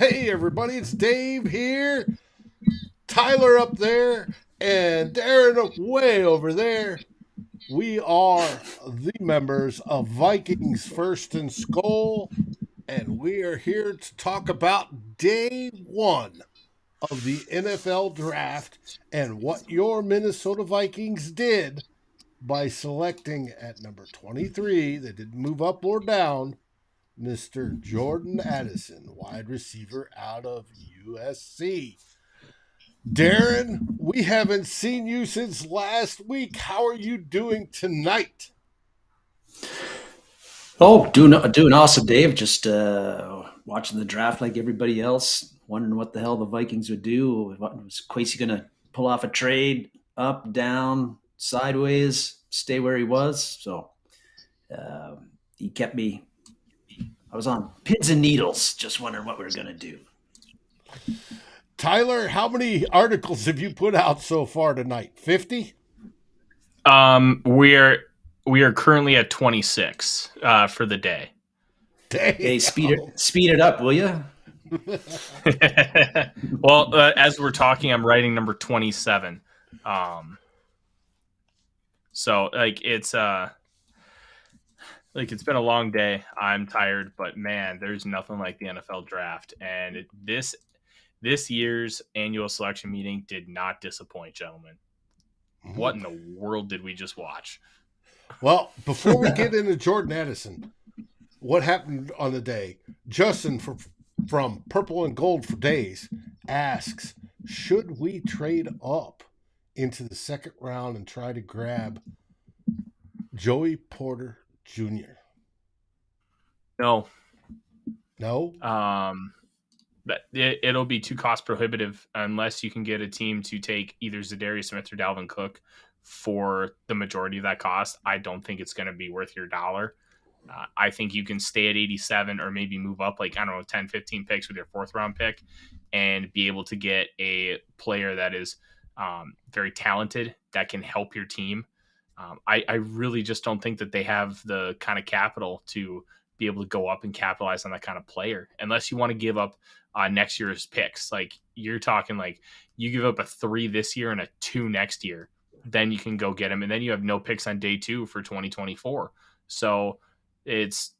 Hey everybody, it's Dave here, Tyler up there, and Darren way over there. We are the members of Vikings First and SKOL, and we are here to talk about day one of the NFL draft and what your Minnesota Vikings did by selecting at number 23, they didn't move up or down, Mr. Jordan Addison, wide receiver out of USC. Darren, we haven't seen you since last week. How are you doing tonight? Oh, doing awesome, Dave. Just watching the draft like everybody else, wondering what the hell the Vikings would do. Was Quasey going to pull off a trade, up, down, sideways, stay where he was? So he kept me. I was on pins and needles, just wondering what we were going to do. Tyler, how many articles have you put out so far tonight? 50? We are currently at 26 for the day. Damn. Hey, speed it up, will you? Well, as we're talking, I'm writing number 27. So it's been a long day. I'm tired, but man, there's nothing like the NFL draft, and this year's annual selection meeting did not disappoint, gentlemen. What in the world did we just watch? Well, before we get into Jordan Addison, what happened on the day? Justin from Purple and Gold for Days asks, should we trade up into the second round and try to grab Joey Porter Jr.? No. That it'll be too cost prohibitive unless you can get a team to take either Zadarius Smith or Dalvin Cook for the majority of that cost. I don't think it's going to be worth your dollar. I think you can stay at 87 or maybe move up 10, 15 picks with your fourth round pick and be able to get a player that is very talented that can help your team. I really just don't think that they have the kind of capital to be able to go up and capitalize on that kind of player unless you want to give up next year's picks. You're talking you give up a 3 this year and a 2 next year, then you can go get him. And then you have no picks on day 2 for 2024. So it's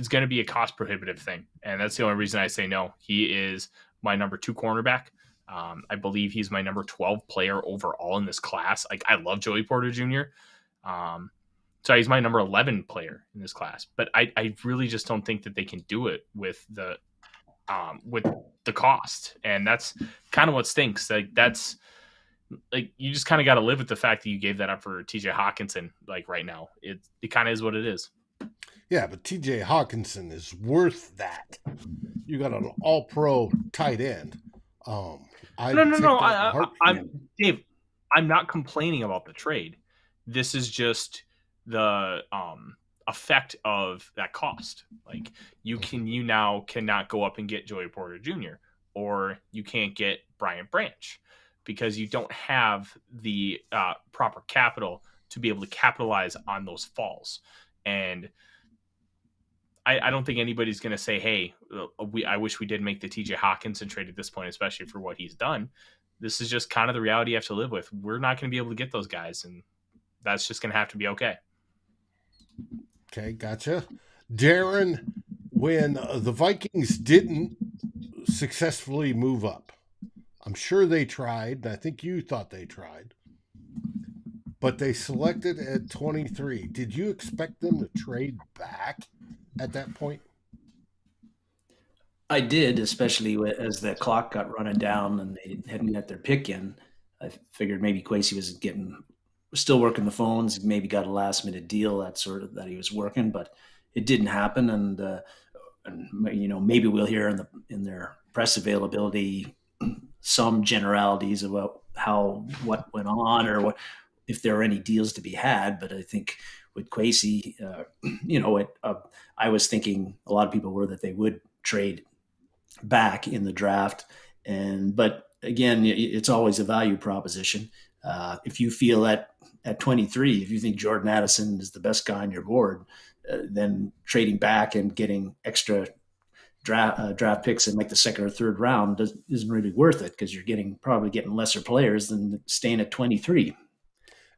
going to be a cost prohibitive thing. And that's the only reason I say no. He is my number 2 cornerback. I believe he's my number 12 player overall in this class. I love Joey Porter Jr. So he's my number 11 player in this class, but I really just don't think that they can do it with the cost. And that's kind of what stinks. That's you just kind of got to live with the fact that you gave that up for TJ Hawkinson. Right now, it kind of is what it is. Yeah, but TJ Hawkinson is worth that. You got an all-pro tight end. No. I'm Dave. I'm not complaining about the trade. This is just the effect of that cost. You now cannot go up and get Joey Porter Jr. or you can't get Brian Branch because you don't have the proper capital to be able to capitalize on those falls. And I don't think anybody's going to say, hey, I wish we did make the TJ Hawkinson trade at this point, especially for what he's done. This is just kind of the reality you have to live with. We're not going to be able to get those guys, and that's just going to have to be okay. Okay, gotcha. Darren, when the Vikings didn't successfully move up, I'm sure they tried, and I think you thought they tried, but they selected at 23. Did you expect them to trade back at that point? I did, especially as the clock got running down and they hadn't got their pick in. I figured maybe Quasey was still working the phones, maybe got a last minute deal that he was working, but it didn't happen. And maybe we'll hear in their press availability some generalities about what went on or if there are any deals to be had. But I think with Quasey, I was thinking a lot of people were that they would trade back in the draft, but again, it's always a value proposition. If you feel that at 23, if you think Jordan Addison is the best guy on your board, then trading back and getting extra draft picks in like the second or third round isn't really worth it because you're probably getting lesser players than staying at 23.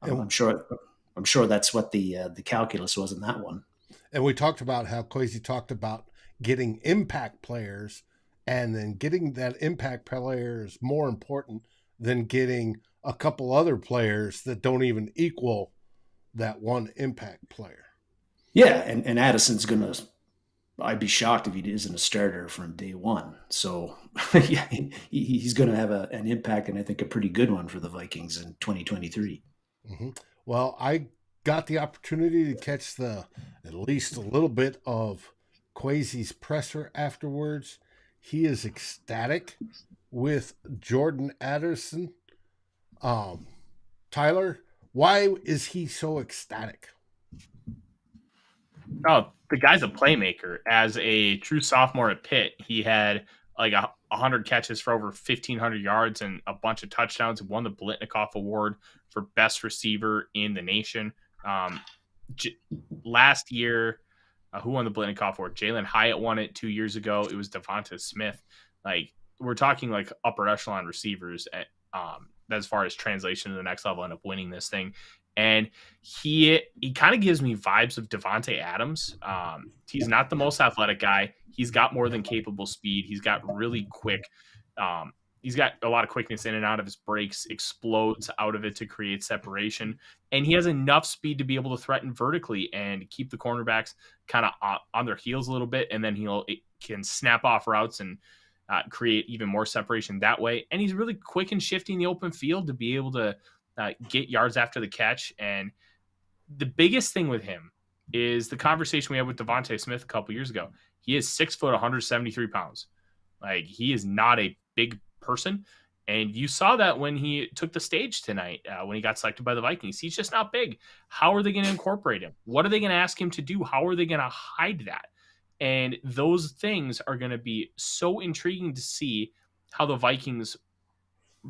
I'm sure that's what the calculus was in that one. And we talked about how Kwesi talked about getting impact players, and then getting that impact player is more important than getting a couple other players that don't even equal that one impact player. Yeah, and Addison's going to, I'd be shocked if he isn't a starter from day one. So yeah, he's going to have an impact, and I think a pretty good one for the Vikings in 2023. Mm-hmm. Well, I got the opportunity to catch at least a little bit of Kwesi's presser afterwards. He is ecstatic with Jordan Addison. Tyler, why is he so ecstatic? Oh, the guy's a playmaker. As a true sophomore at Pitt, he had like 100 catches for over 1,500 yards and a bunch of touchdowns. He won the Blitnikoff Award for best receiver in the nation. Last year, who won the Blitnikoff Award? Jalen Hyatt won it 2 years ago. It was Devonta Smith. Like, we're talking like upper echelon receivers as far as translation to the next level, end up winning this thing. And he kind of gives me vibes of Devontae Adams. He's not the most athletic guy. He's got more than capable speed. He's got really quick. He's got a lot of quickness in and out of his breaks, explodes out of it to create separation. And he has enough speed to be able to threaten vertically and keep the cornerbacks kind of on their heels a little bit. And then can snap off routes and create even more separation that way. And he's really quick and shifty in the open field to be able to get yards after the catch. And the biggest thing with him is the conversation we had with Devontae Smith a couple years ago. He is 6 foot, 173 pounds. Like, he is not a big person. And you saw that when he took the stage tonight, when he got selected by the Vikings. He's just not big. How are they going to incorporate him? What are they going to ask him to do? How are they going to hide that? And those things are going to be so intriguing to see how the Vikings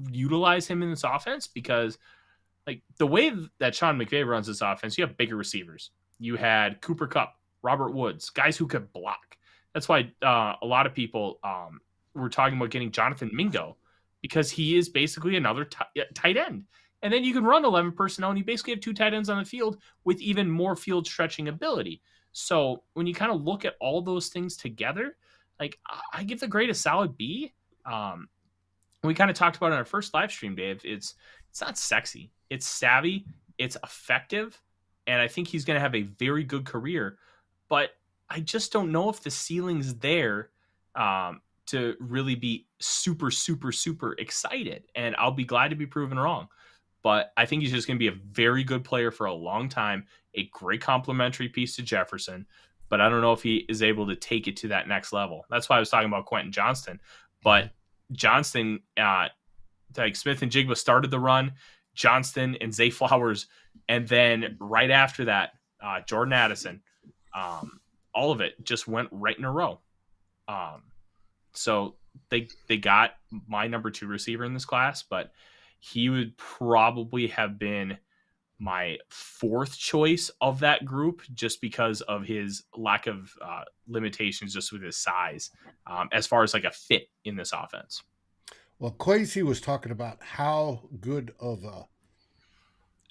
utilize him in this offense, because like the way that Sean McVay runs this offense, you have bigger receivers. You had Cooper Kupp, Robert Woods, guys who could block. That's why a lot of people were talking about getting Jonathan Mingo, because he is basically another tight end. And then you can run 11 personnel, and you basically have 2 tight ends on the field with even more field stretching ability. So when you kind of look at all those things together, like, I give the grade a solid B. We kind of talked about it in our first live stream, Dave. It's not sexy. It's savvy. It's effective. And I think he's going to have a very good career. But I just don't know if the ceiling's there to really be super, super, super excited. And I'll be glad to be proven wrong. But I think he's just going to be a very good player for a long time, a great complementary piece to Jefferson. But I don't know if he is able to take it to that next level. That's why I was talking about Quentin Johnston. But Johnston, like Smith and Jigba started the run, Johnston and Zay Flowers, and then right after that, Jordan Addison. All of it just went right in a row. So they got my number 2 receiver in this class, but he would probably have been my 4th choice of that group, just because of his lack of limitations, just with his size, as far as like a fit in this offense. Well, Kwesi was talking about how good of a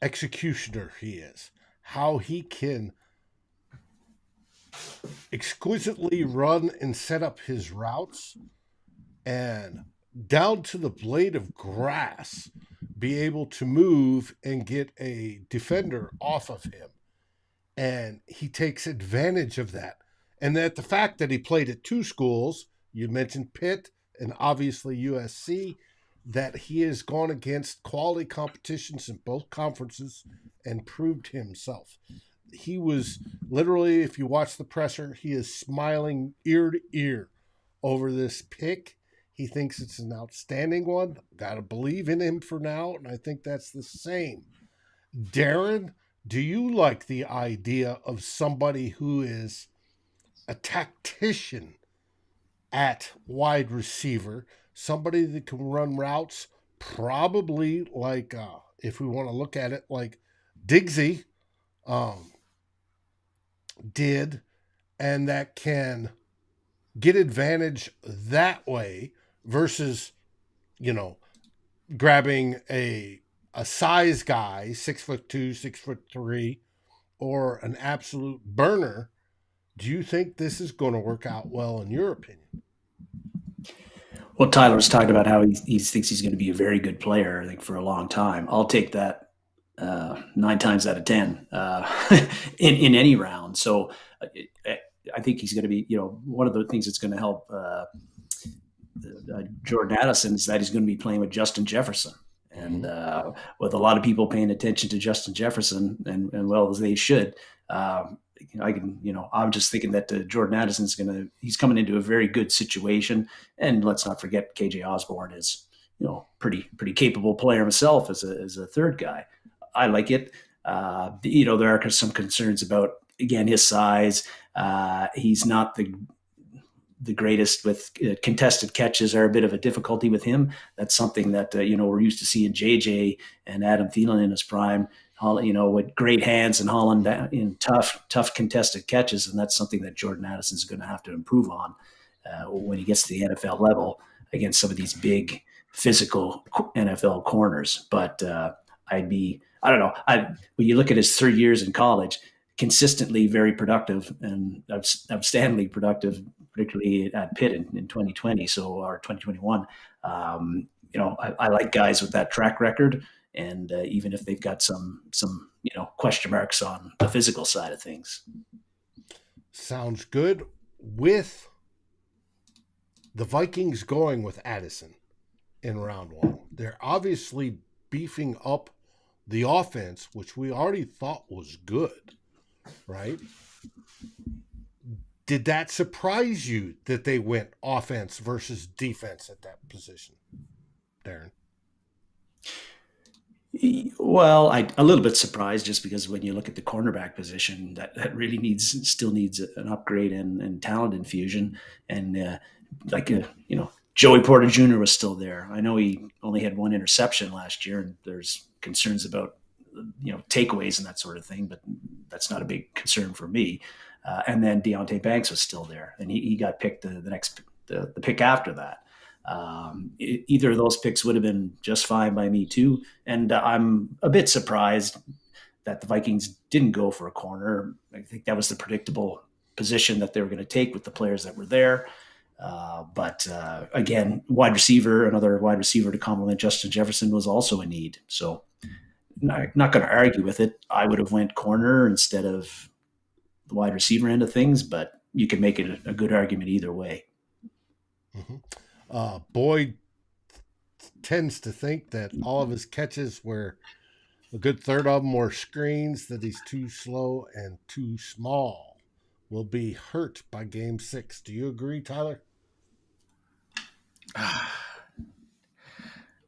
executioner he is, how he can exquisitely run and set up his routes, and down to the blade of grass, be able to move and get a defender off of him. And he takes advantage of that. And that the fact that he played at 2 schools, you mentioned Pitt and obviously USC, that he has gone against quality competitions in both conferences and proved himself. He was literally, if you watch the presser, he is smiling ear to ear over this pick. He thinks it's an outstanding one. Got to believe in him for now, and I think that's the same. Darren, do you like the idea of somebody who is a tactician at wide receiver, somebody that can run routes, probably like, if we want to look at it, like Diggsy did, and that can get advantage that way versus, grabbing a size guy, 6'2", 6'3", or an absolute burner. Do you think this is going to work out well in your opinion? Well, Tyler's talked about how he thinks he's going to be a very good player, I think, for a long time. I'll take that 9 times out of 10 in any round. So I think he's going to be, one of the things that's going to help Jordan Addison is that he's going to be playing with Justin Jefferson. And with a lot of people paying attention to Justin Jefferson, and well, as they should, I'm just thinking that Jordan Addison's he's coming into a very good situation. And let's not forget KJ Osborne is, pretty capable player himself as a third guy. I like it. There are some concerns about, again, his size. He's not the greatest with contested catches are a bit of a difficulty with him. That's something that, we're used to seeing JJ and Adam Thielen in his prime, with great hands and hauling in tough contested catches. And that's something that Jordan Addison is going to have to improve on when he gets to the NFL level against some of these big physical NFL corners. But I don't know. When you look at his 3 years in college, consistently very productive and outstandingly productive, particularly at Pitt in 2020, or 2021. I like guys with that track record, and even if they've got some question marks on the physical side of things. Sounds good. With the Vikings going with Addison in round 1, they're obviously beefing up the offense, which we already thought was good, right? Did that surprise you that they went offense versus defense at that position, Darren? Well, a little bit surprised just because when you look at the cornerback position, that really still needs an upgrade and talent infusion. And Joey Porter Jr. was still there. I know he only had 1 interception last year, and there's concerns about takeaways and that sort of thing, but that's not a big concern for me. And then Deontay Banks was still there, and he got picked the pick after that. Either of those picks would have been just fine by me too. And I'm a bit surprised that the Vikings didn't go for a corner. I think that was the predictable position that they were going to take with the players that were there. But again, another wide receiver to complement Justin Jefferson was also a need. So not going to argue with it. I would have went corner instead of the wide receiver end of things, but you can make it a good argument either way. Mm-hmm. Boyd tends to think that all of his catches were a good third of them were screens, that he's too slow and too small. Will be hurt by game 6. Do you agree, Tyler?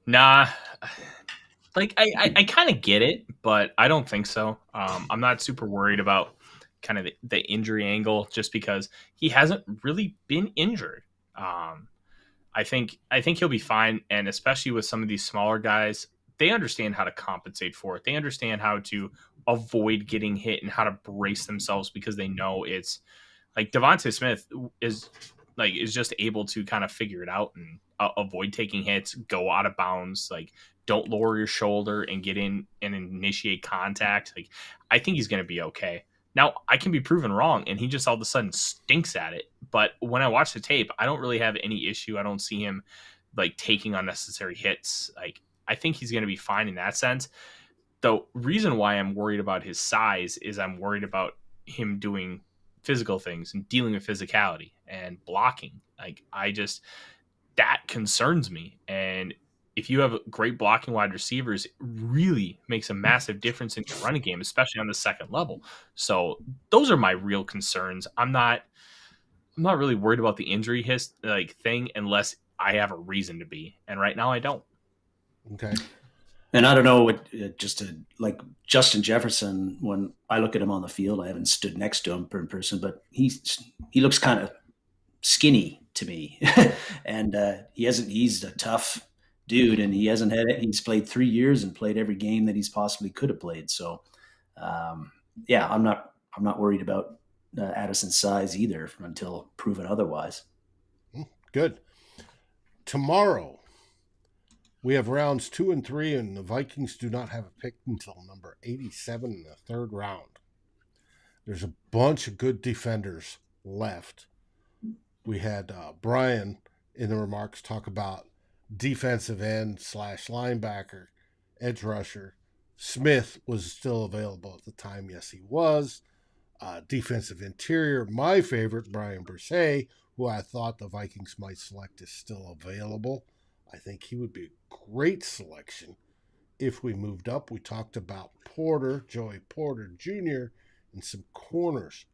Nah. I kind of get it, but I don't think so. I'm not super worried about kind of the injury angle just because he hasn't really been injured. I think he'll be fine, and especially with some of these smaller guys, they understand how to compensate for it. They understand how to avoid getting hit and how to brace themselves because they know it's like Devontae Smith is just able to kind of figure it out and avoid taking hits, go out of bounds, don't lower your shoulder and get in and initiate contact. I think he's going to be okay. Now, I can be proven wrong, and he just all of a sudden stinks at it. But when I watch the tape, I don't really have any issue. I don't see him taking unnecessary hits. I think he's going to be fine in that sense. The reason why I'm worried about his size is I'm worried about him doing physical things and dealing with physicality and blocking. That concerns me. And if you have great blocking wide receivers, it really makes a massive difference in your running game, especially on the second level. So those are my real concerns. I'm not really worried about the injury thing unless I have a reason to be. And right now I don't. Okay. And I don't know what, Justin Jefferson, when I look at him on the field, I haven't stood next to him in person, but he looks kind of skinny to me. And he's a tough dude, and he's played 3 years and played every game that he's possibly could have played. So I'm not worried about Addison's size either until proven otherwise. Good. Tomorrow, we have rounds 2 and 3, and the Vikings do not have a pick until number 87 in the third round. There's a bunch of good defenders left. We had Brian in the remarks talk about defensive end / linebacker, edge rusher. Smith was still available at the time. Yes, he was. Defensive interior, my favorite, Brian Brisset, who I thought the Vikings might select, is still available. I think he would be a great selection if we moved up. We talked about Porter, Joey Porter Jr., and some corners.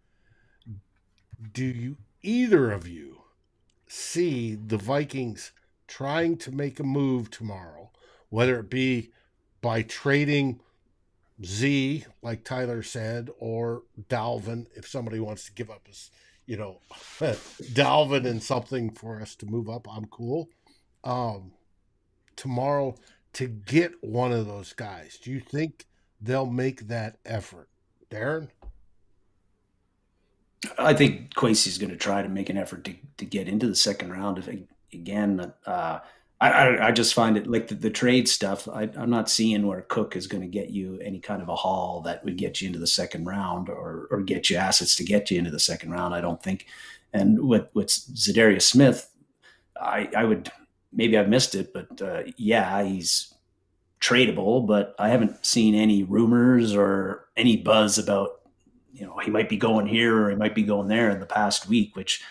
Do you, either of you, see the Vikings trying to make a move tomorrow, whether it be by trading Z, like Tyler said, or Dalvin, if somebody wants to give up his, Dalvin and something for us to move up, I'm cool. Tomorrow to get one of those guys. Do you think they'll make that effort? Darren? I think Kwesi's going to try to make an effort to get into the second round. I just find it like the trade stuff. I'm not seeing where Cook is going to get you any kind of a haul that would get you into the second round or get you assets to get you into the second round. I don't think. And with Zadarius Smith, I would, maybe I've missed it, but he's tradable, but I haven't seen any rumors or any buzz about, he might be going here or he might be going there in the past week, which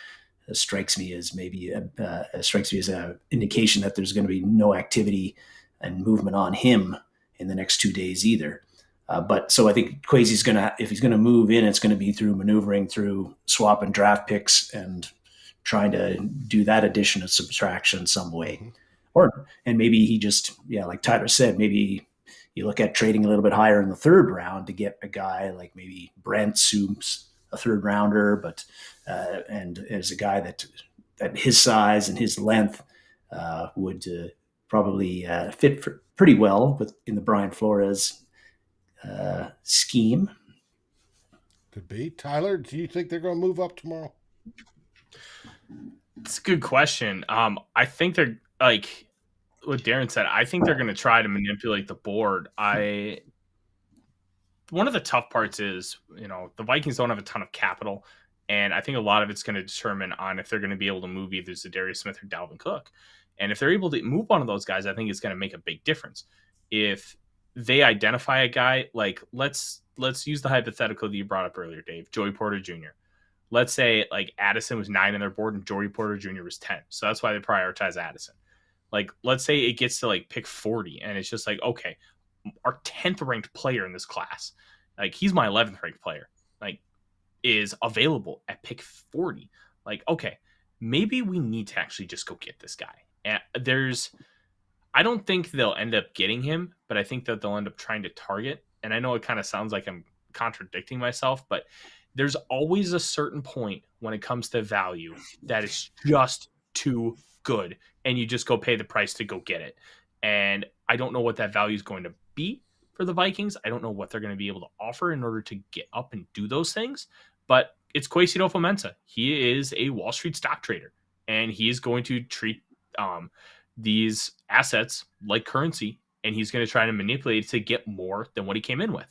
strikes me as an indication that there's going to be no activity and movement on him in the next 2 days either. So I think Kwesi's if he's going to move in, it's going to be through maneuvering through swapping draft picks and trying to do that addition and subtraction some way. And maybe he just, like Tyler said, maybe you look at trading a little bit higher in the third round to get a guy like maybe Brent, who's a third rounder, but and as a guy that at his size and his length would probably fit pretty well in the Brian Flores scheme. Could be. Tyler, do you think they're going to move up tomorrow? It's a good question. I think they're like what Darren said. I think they're going to try to manipulate the board. One of the tough parts is, the Vikings don't have a ton of capital, and I think a lot of it's going to determine on if they're going to be able to move either Zadarius Smith or Dalvin Cook. And if they're able to move one of those guys, I think it's going to make a big difference. If they identify a guy, like let's use the hypothetical that you brought up earlier, Dave, Joey Porter Jr. Let's say like Addison was 9 on their board and Joey Porter Jr. was 10. So that's why they prioritize Addison. Like, let's say it gets to like pick 40 and it's just like, okay, our 10th ranked player in this class, like he's my 11th ranked player, like is available at pick 40. Like, okay, maybe we need to actually just go get this guy. And I don't think they'll end up getting him, but I think that they'll end up trying to target. And I know it kind of sounds like I'm contradicting myself, but there's always a certain point when it comes to value that is just too good, and you just go pay the price to go get it. And I don't know what that value is going to be for the Vikings. I don't know what they're going to be able to offer in order to get up and do those things, but it's Kwesi adofo-mensah. He is a Wall Street stock trader, and he is going to treat these assets like currency, and he's going to try to manipulate it to get more than what he came in with.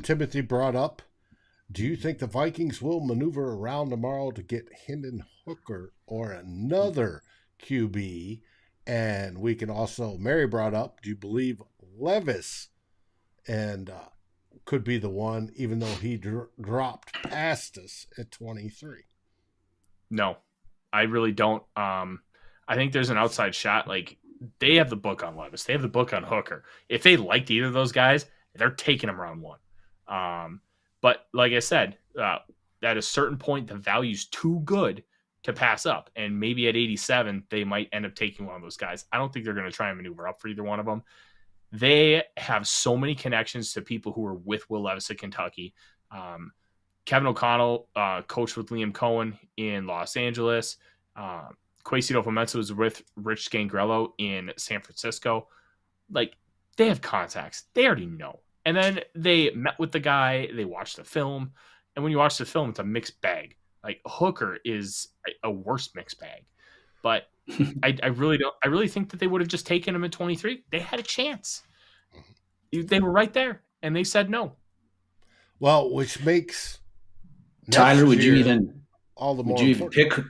Timothy brought up, do you think the Vikings will maneuver around tomorrow to get Hendon Hooker or another QB? And we can also, Mary brought up, do you believe Levis and could be the one, even though he dropped past us at 23? No, I really don't. I think there's an outside shot. Like, they have the book on Levis. They have the book on Hooker. If they liked either of those guys, they're taking them round one. But like I said, at a certain point, the value's too good to pass up. And maybe at 87, they might end up taking one of those guys. I don't think they're going to try and maneuver up for either one of them. They have so many connections to people who were with Will Levis at Kentucky. Kevin O'Connell coached with Liam Cohen in Los Angeles. Kwesi adofo-mensah was with Rich Scangrello in San Francisco. Like, they have contacts. They already know. And then they met with the guy. They watched the film. And when you watch the film, it's a mixed bag. Like, Hooker is a worse mixed bag. But I really think that they would have just taken him at 23. They had a chance. They were right there, and they said no. Well, which makes Tyler, would you even all the would more you even important. pick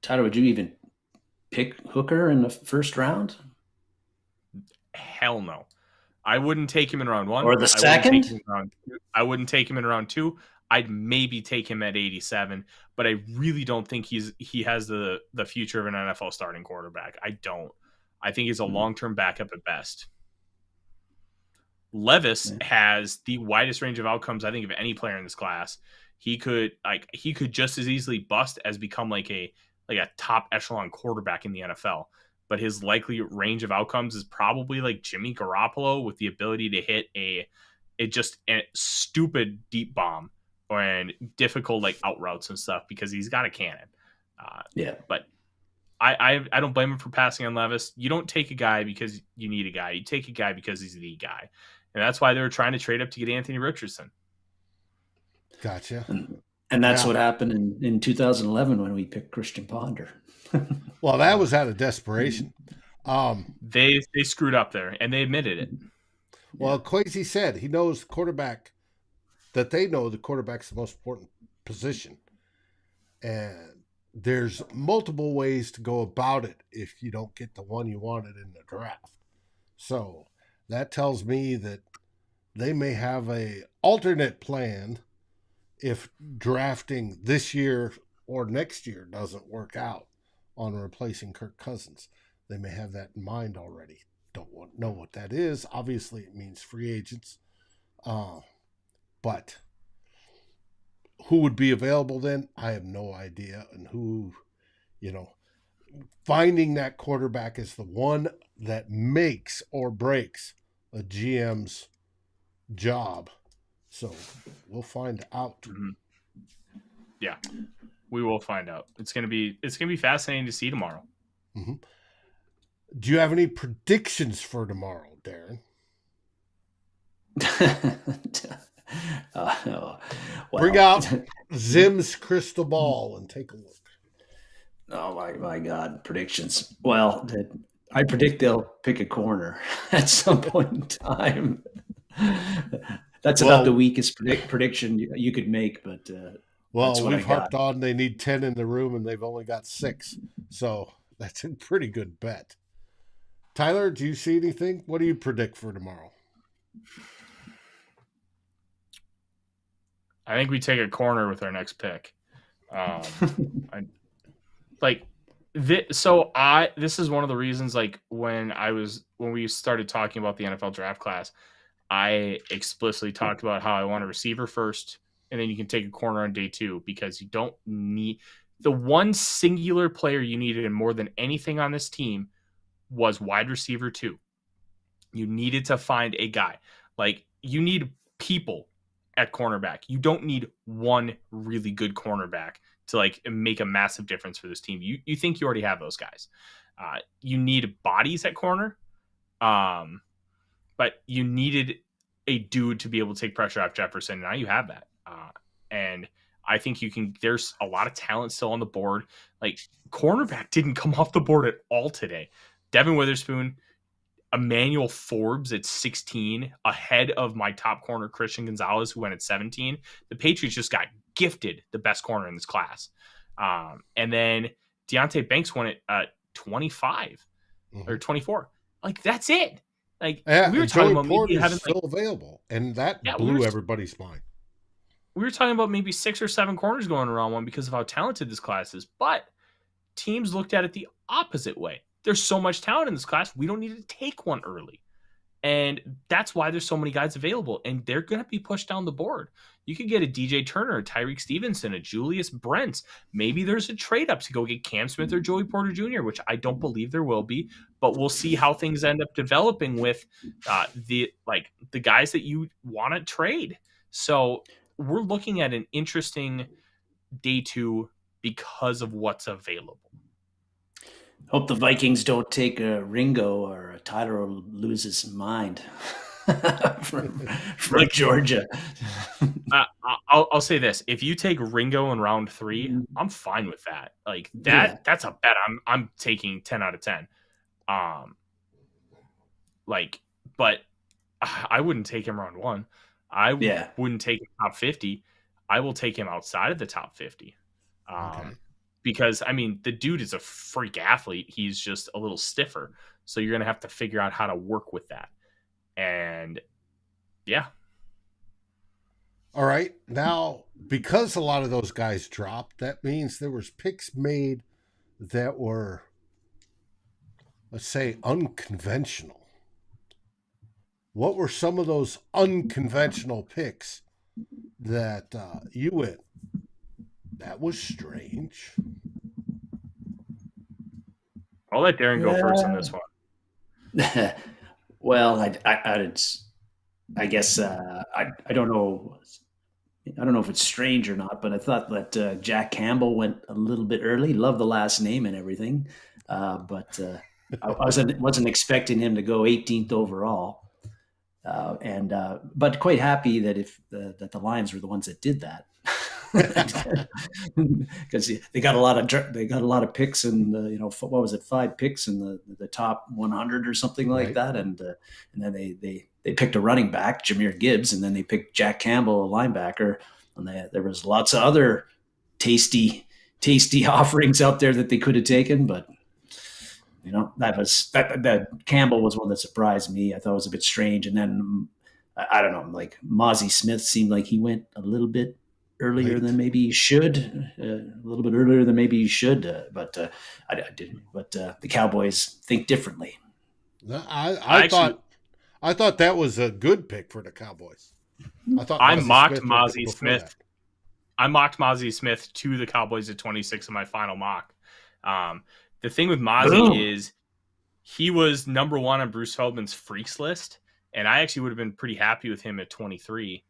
Tyler? Would you even pick Hooker in the first round? Hell no. I wouldn't take him in round 1 or the second. I wouldn't take him in round 2. I'd maybe take him at 87, but I really don't think he has the future of an NFL starting quarterback. I don't. I think he's a long-term backup at best. Levis has the widest range of outcomes, I think, of any player in this class. He could just as easily bust as become like a top echelon quarterback in the NFL. But his likely range of outcomes is probably like Jimmy Garoppolo, with the ability to hit a stupid deep bomb and difficult like out routes and stuff because he's got a cannon. But I don't blame him for passing on Levis. You don't take a guy because you need a guy. You take a guy because he's the guy. And that's why they were trying to trade up to get Anthony Richardson. Gotcha. And that's what happened in 2011 when we picked Christian Ponder. Well, that was out of desperation. They screwed up there, and they admitted it. Well, Kwesi said he knows the quarterback, that they know the quarterback's the most important position. And there's multiple ways to go about it if you don't get the one you wanted in the draft. So that tells me that they may have a alternate plan if drafting this year or next year doesn't work out on replacing Kirk Cousins. They may have that in mind already. Don't know what that is. Obviously, it means free agents. But who would be available then? I have no idea. And who, finding that quarterback is the one that makes or breaks a GM's job. So we'll find out. Mm-hmm. Yeah, we will find out. It's gonna be fascinating to see tomorrow. Mm-hmm. Do you have any predictions for tomorrow, Darren? Bring out Zim's crystal ball and take a look. Oh my God! Predictions. Well, I predict they'll pick a corner at some point in time. That's about the weakest prediction you could make, but we've harped on they need 10 in the room and they've only got 6, so that's a pretty good bet. Tyler, do you see anything? What do you predict for tomorrow? I think we take a corner with our next pick. This is one of the reasons, like when we started talking about the NFL draft class, I explicitly talked about how I want a receiver first, and then you can take a corner on day 2, because you don't need the one singular player you needed more than anything on this team was wide receiver 2. You needed to find a guy. Like, you need people at cornerback. You don't need one really good cornerback to like make a massive difference for this team. You think you already have those guys. You need bodies at corner. But you needed a dude to be able to take pressure off Jefferson. Now you have that. And I think there's a lot of talent still on the board. Like, cornerback didn't come off the board at all today. Devin Witherspoon, Emmanuel Forbes at 16, ahead of my top corner, Christian Gonzalez, who went at 17. The Patriots just got gifted the best corner in this class. And then Deonte Banks went at 25 or 24. Like, that's it. Like, we were talking about maybe having still available, and that blew everybody's mind. We were talking about maybe 6 or 7 corners going around one because of how talented this class is, but teams looked at it the opposite way. There's so much talent in this class, we don't need to take one early. And that's why there's so many guys available, and they're going to be pushed down the board. You could get a DJ Turner, a Tyreek Stevenson, a Julius Brents. Maybe there's a trade up to go get Cam Smith or Joey Porter Jr., which I don't believe there will be, but we'll see how things end up developing with the guys that you want to trade. So we're looking at an interesting day 2 because of what's available. Hope the Vikings don't take a Ringo, or Tyler will lose his mind. from Georgia. I'll say this: if you take Ringo in round 3, I'm fine with that. Like that, that's a bet I'm taking 10 out of 10. But I wouldn't take him round 1. I wouldn't take him top 50. I will take him outside of the top 50. Because I mean, the dude is a freak athlete. He's just a little stiffer. So you're going to have to figure out how to work with that. And yeah. All right. Now, because a lot of those guys dropped, that means there was picks made that were, let's say, unconventional. What were some of those unconventional picks that you went, that was strange? I'll let Darren go first on this one. Well, I guess I don't know. I don't know if it's strange or not, but I thought that Jack Campbell went a little bit early. Love the last name and everything, but I wasn't expecting him to go 18th overall. But quite happy that that the Lions were the ones that did that, because they got a lot of picks and what was it, 5 picks in the top 100 or something like that, and then they picked a running back, Jahmyr Gibbs, and then they picked Jack Campbell, a linebacker, and there was lots of other tasty offerings out there that they could have taken, but. That Campbell was one that surprised me. I thought it was a bit strange. And then I don't know, like Mozzie Smith seemed like he went a little bit earlier than maybe he should, but I didn't. But the Cowboys think differently. I thought that was a good pick for the Cowboys. I mocked Mozzie Smith. I mocked Mozzie Smith to the Cowboys at 26 in my final mock. The thing with Mozzie is he was number 1 on Bruce Feldman's freaks list, and I actually would have been pretty happy with him at 23.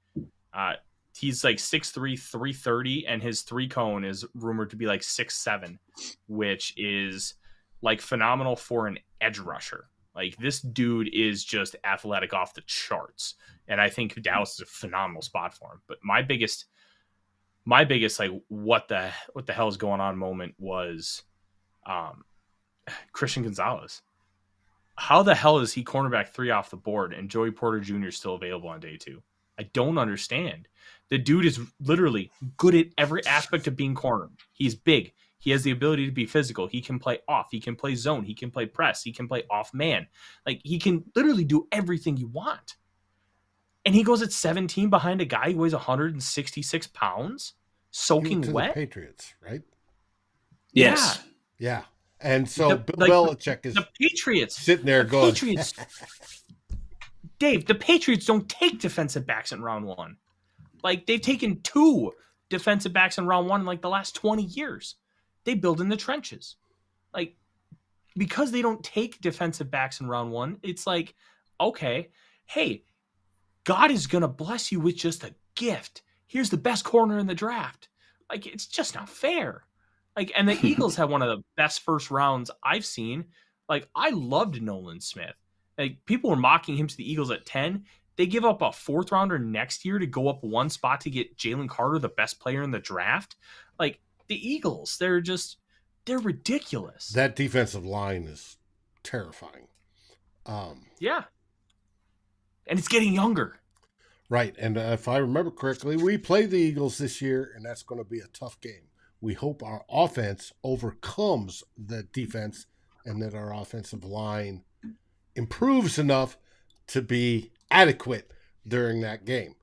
He's like 6'3", 330, and his 3-cone is rumored to be like 6'7", which is like phenomenal for an edge rusher. Like this dude is just athletic off the charts, and I think Dallas is a phenomenal spot for him. But my biggest like what the hell is going on moment was Christian Gonzalez. How the hell is he cornerback 3 off the board and Joey Porter Jr. is still available on day 2? I don't understand. The dude is literally good at every aspect of being corner. He's big. He has the ability to be physical. He can play off. He can play zone. He can play press. He can play off man. Like he can literally do everything you want. And he goes at 17 behind a guy who weighs 166 pounds, soaking wet. The Patriots, right? Yes. Yeah. And so Bill Belichick is the Patriots sitting there going, Dave, the Patriots don't take defensive backs in round 1. Like they've taken 2 defensive backs in round 1 in like the last 20 years. They build in the trenches. Like because they don't take defensive backs in round 1, it's like, okay, hey, God is going to bless you with just a gift. Here's the best corner in the draft. Like it's just not fair. Like, and the Eagles have one of the best first rounds I've seen. Like, I loved Nolan Smith. Like, people were mocking him to the Eagles at 10. They give up a 4th rounder next year to go up 1 spot to get Jalen Carter, the best player in the draft. Like, the Eagles, they're ridiculous. That defensive line is terrifying. Yeah. And it's getting younger. Right. And if I remember correctly, we play the Eagles this year, and that's going to be a tough game. We hope our offense overcomes the defense and that our offensive line improves enough to be adequate during that game.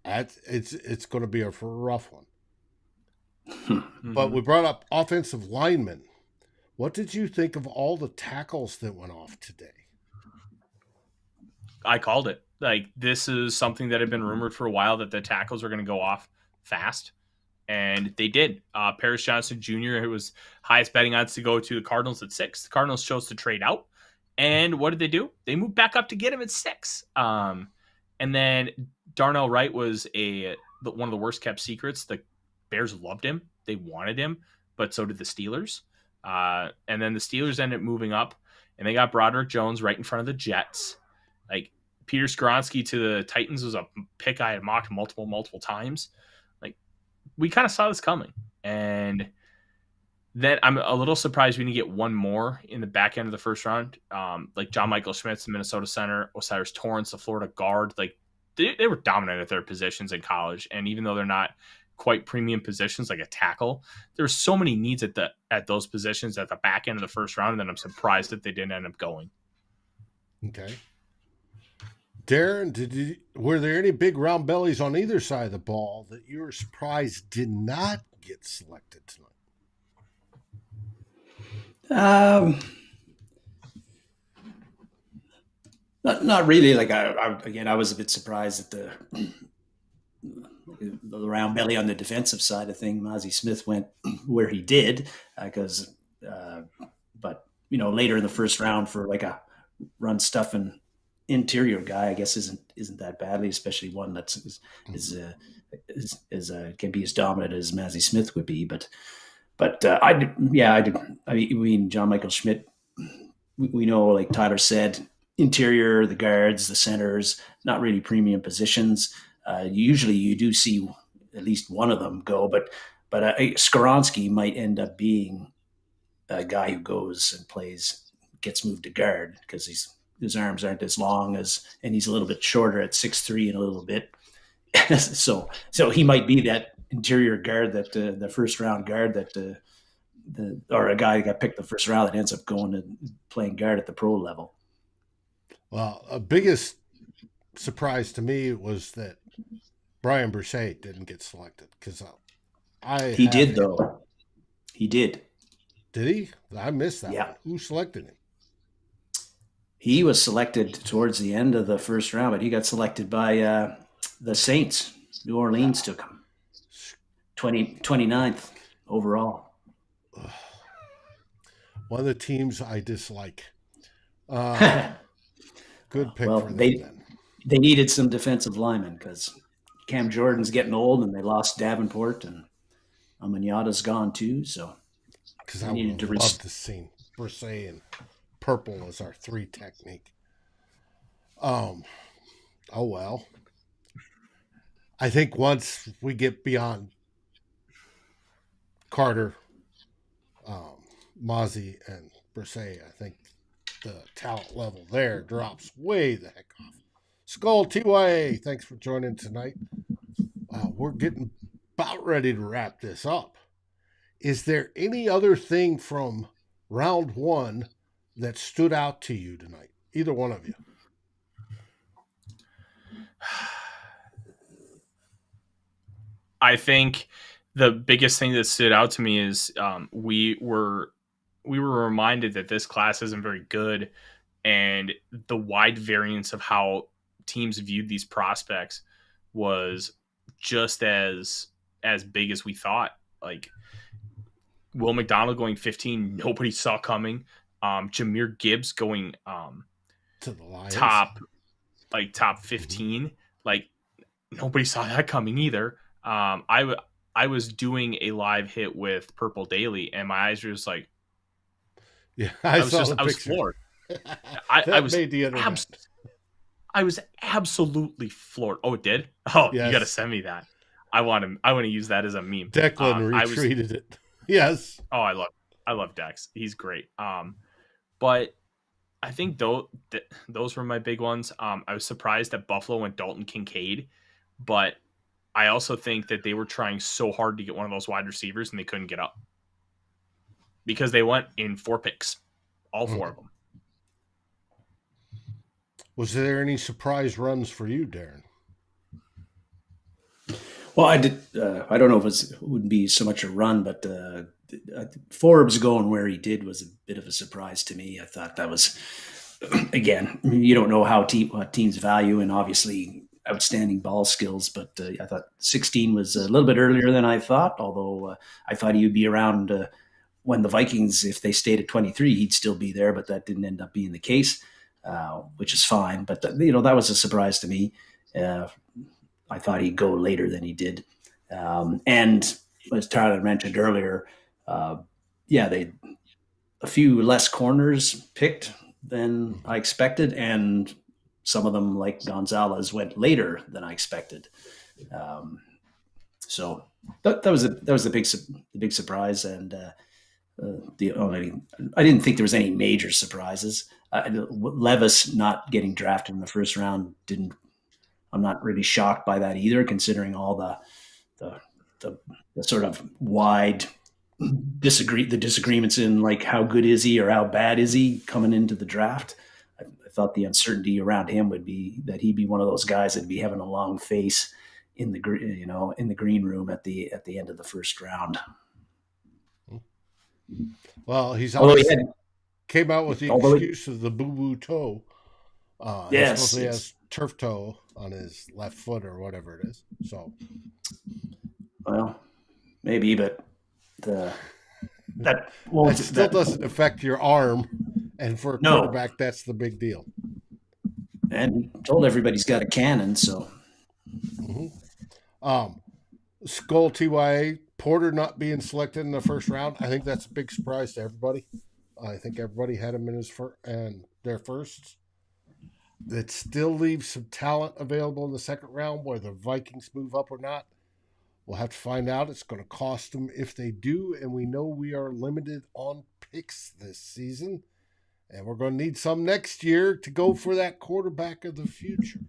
It's going to be a rough one. But we brought up offensive linemen. What did you think of all the tackles that went off today? I called it. Like, this is something that had been rumored for a while, that the tackles were going to go off fast. And they did. Paris Johnson Jr., who was highest betting odds to go to the Cardinals at 6. The Cardinals chose to trade out. And what did they do? They moved back up to get him at 6. And then Darnell Wright was one of the worst kept secrets. The Bears loved him. They wanted him, but so did the Steelers. And then the Steelers ended up moving up, and they got Broderick Jones right in front of the Jets. Like, Peter Skoronski to the Titans was a pick I had mocked multiple times. Like, we kind of saw this coming. And then I'm a little surprised we didn't get one more in the back end of the first round. Like John Michael Schmitz, the Minnesota center, Osiris Torrance, the Florida guard. Like, they were dominant at their positions in college. And even though they're not quite premium positions like a tackle, there's so many needs at those positions at the back end of the first round that I'm surprised that they didn't end up going. Okay. Darren, were there any big round bellies on either side of the ball that you were surprised did not get selected tonight? Not really. Like I was a bit surprised at the round belly on the defensive side of thing. Mazi Smith went where he did because, but later in the first round for like a run stuffing interior guy, I guess isn't that badly, especially one that's can be as dominant as Mazi Smith would be. But I did. I mean, John Michael Schmidt. We know, like Tyler said, interior, the guards, the centers, not really premium positions. Usually, you do see at least one of them go, but Skoronski might end up being a guy who goes and gets moved to guard because his arms aren't as long and he's a little bit shorter at 6'3" and a little bit. so he might be that interior guard that the first round guard that or a guy who got picked the first round that ends up going and playing guard at the pro level. Well, a biggest surprise to me was that Brian Broussard didn't get selected because he did. Did he? I missed that yeah. one. Who selected him? He was selected towards the end of the first round, but he got selected by the Saints. New Orleans took him. 29th overall. One of the teams I dislike. Good pick for them then. They needed some defensive linemen because Cam Jordan's getting old and they lost Davenport and Amanyata's gone too. So because I would have loved to see Broussard and purple as our 3 technique. Oh well. I think once we get beyond Carter, Mozzie, and Broussard, I think the talent level there drops way the heck off. SKOL TYA, thanks for joining tonight. We're getting about ready to wrap this up. Is there any other thing from round 1 that stood out to you tonight? Either one of you. I think the biggest thing that stood out to me is we were reminded that this class isn't very good, and the wide variance of how teams viewed these prospects was just as big as we thought. Like Will McDonald going 15, nobody saw coming. Jahmyr Gibbs going to the Lions. top 15, like nobody saw that coming either. I was doing a live hit with Purple Daily, and my eyes were just like, yeah, I was floored. I was absolutely floored. Oh, it did? Oh, yes. You got to send me that. I want to use that as a meme. Declan retweeted it. Yes. Oh, I love Dex. He's great. But I think those were my big ones. I was surprised that Buffalo went Dalton Kincaid, but I also think that they were trying so hard to get one of those wide receivers and they couldn't get up because they went in 4 picks, all 4 of them. Was there any surprise runs for you, Darren? Well, I did. I don't know if it would be so much a run, but Forbes going where he did was a bit of a surprise to me. I thought that was, again, you don't know what teams value, and obviously outstanding ball skills. But I thought 16 was a little bit earlier than I thought, although I thought he would be around when the Vikings, if they stayed at 23, he'd still be there, but that didn't end up being the case, which is fine. But, that was a surprise to me. I thought he'd go later than he did. And as Tyler mentioned earlier, they a few less corners picked than I expected. And some of them, like Gonzalez, went later than I expected. So that was the big surprise, and I didn't think there was any major surprises. Levis not getting drafted in the first round I'm not really shocked by that either, considering all the sort of wide disagreements in like how good is he or how bad is he coming into the draft. I thought the uncertainty around him would be that he'd be one of those guys that'd be having a long face in the green room at the end of the first round. Well, he's always came out with the excuse of the boo-boo toe. Yes, he supposedly has turf toe on his left foot or whatever it is. So, well, maybe, but that still doesn't affect your arm, and for a quarterback, that's the big deal. And he told everybody he's got a cannon, so. SKOL TYA, Porter not being selected in the first round. I think that's a big surprise to everybody. I think everybody had him in their firsts. That still leaves some talent available in the second round, whether the Vikings move up or not. We'll have to find out. It's going to cost them if they do, and we know we are limited on picks this season, and we're going to need some next year to go for that quarterback of the future.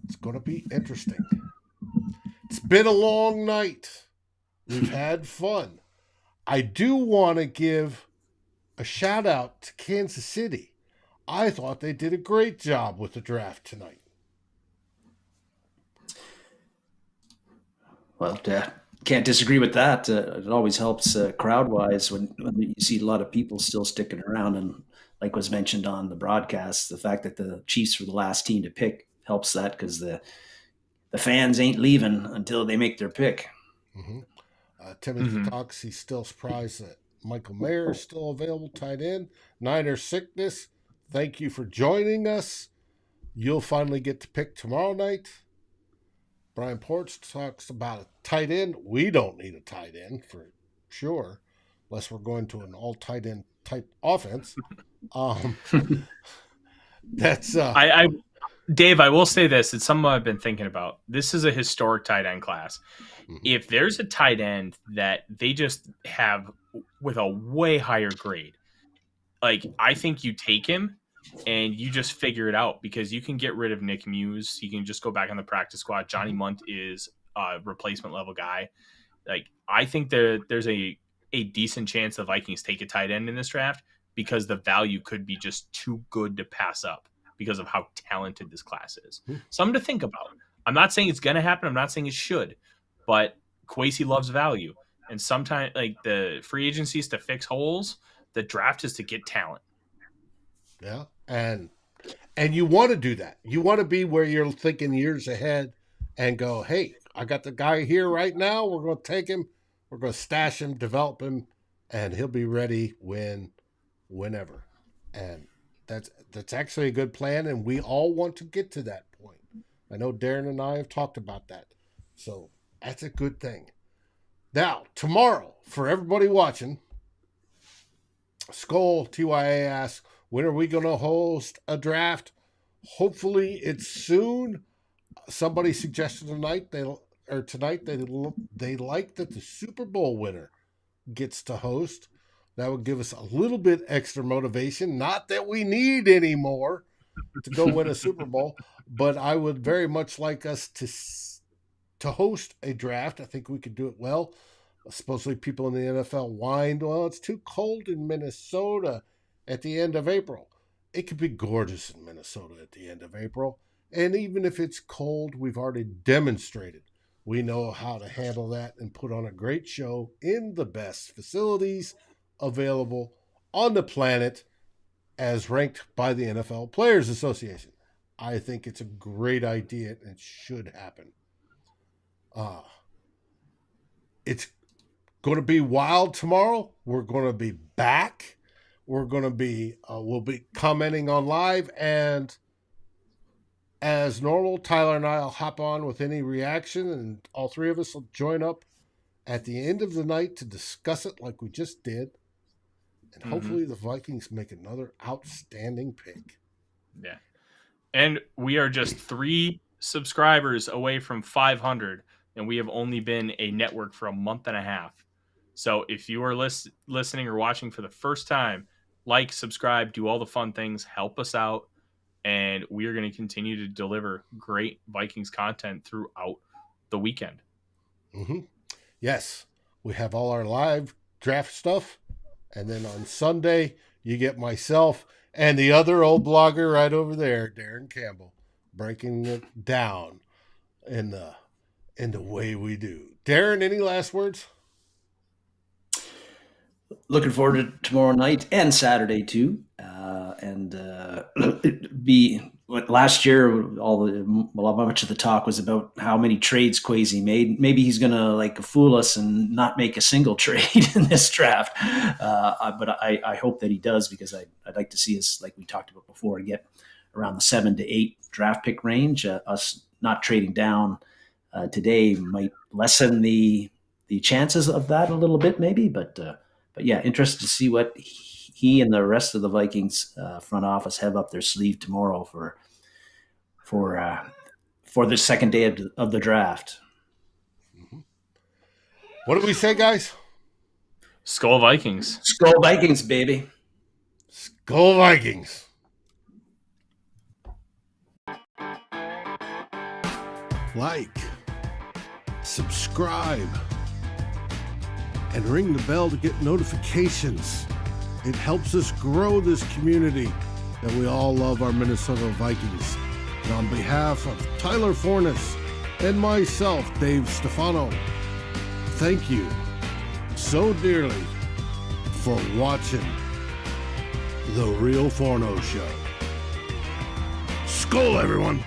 It's going to be interesting. It's been a long night. We've had fun. I do want to give a shout out to Kansas City. I thought they did a great job with the draft tonight. Well, can't disagree with that. It always helps crowd-wise when you see a lot of people still sticking around. And like was mentioned on the broadcast, the fact that the Chiefs were the last team to pick helps that because the fans ain't leaving until they make their pick. Mm-hmm. Timothy talks, he's still surprised that Michael Mayer is still available, tight end. Niner sickness. Thank you for joining us. You'll finally get to pick tomorrow night. Brian Ports talks about a tight end. We don't need a tight end for sure, unless we're going to an all tight end type offense. That's Dave, I will say this. It's something I've been thinking about. This is a historic tight end class. If there's a tight end that they just have with a way higher grade, like I think you take him and you just figure it out because you can get rid of Nick Muse. You can just go back on the practice squad. Johnny Munt is a replacement level guy. Like I think there's a decent chance the Vikings take a tight end in this draft because the value could be just too good to pass up because of how talented this class is. Something to think about. I'm not saying it's going to happen. I'm not saying it should, but Kwesi loves value. And sometimes like the free agencies to fix holes, the draft is to get talent. Yeah. And you want to do that. You want to be where you're thinking years ahead and go, hey, I got the guy here right now. We're going to take him. We're going to stash him, develop him, and he'll be ready whenever. And that's actually a good plan, and we all want to get to that point. I know Darren and I have talked about that. So that's a good thing. Now, tomorrow, for everybody watching, SKOL TYA asks, when are we going to host a draft? Hopefully it's soon. Somebody suggested tonight they like that the Super Bowl winner gets to host. That would give us a little bit extra motivation. Not that we need any more to go win a Super Bowl, but I would very much like us to host a draft. I think we could do it well. Supposedly people in the NFL whined, well, it's too cold in Minnesota at the end of April. It could be gorgeous in Minnesota at the end of April. And even if it's cold, we've already demonstrated we know how to handle that and put on a great show in the best facilities available on the planet as ranked by the NFL Players Association. I think it's a great idea and it should happen. It's going to be wild tomorrow. We're going to be back. We're going to be, we'll be commenting on live, and as normal, Tyler and I will hop on with any reaction, and all three of us will join up at the end of the night to discuss it like we just did. And hopefully the Vikings make another outstanding pick. Yeah. And we are just 3 subscribers away from 500, and we have only been a network for a month and a half. So if you are listening or watching for the first time, like, subscribe, do all the fun things, help us out, and we are going to continue to deliver great Vikings content throughout the weekend. Mm-hmm. Yes, we have all our live draft stuff, and then on Sunday you get myself and the other old blogger right over there, Darren Campbell, breaking it down in the way we do. Darren, any last words? Looking forward to tomorrow night and Saturday too. Last year, much of the talk was about how many trades Kwesi made. Maybe he's going to fool us and not make a single trade in this draft. But I hope that he does, because I'd like to see us, like we talked about before, get around the 7 to 8 draft pick range. Us not trading down today might lessen the chances of that a little bit, maybe. But yeah, interested to see what he and the rest of the Vikings front office have up their sleeve tomorrow for the second day of the draft. What do we say, guys? SKOL Vikings. SKOL Vikings, baby. SKOL Vikings. Like, subscribe, and ring the bell to get notifications. It helps us grow this community that we all love, our Minnesota Vikings. And on behalf of Tyler Forness and myself, Dave Stefano, thank you so dearly for watching the Real Forno Show. SKOL, everyone!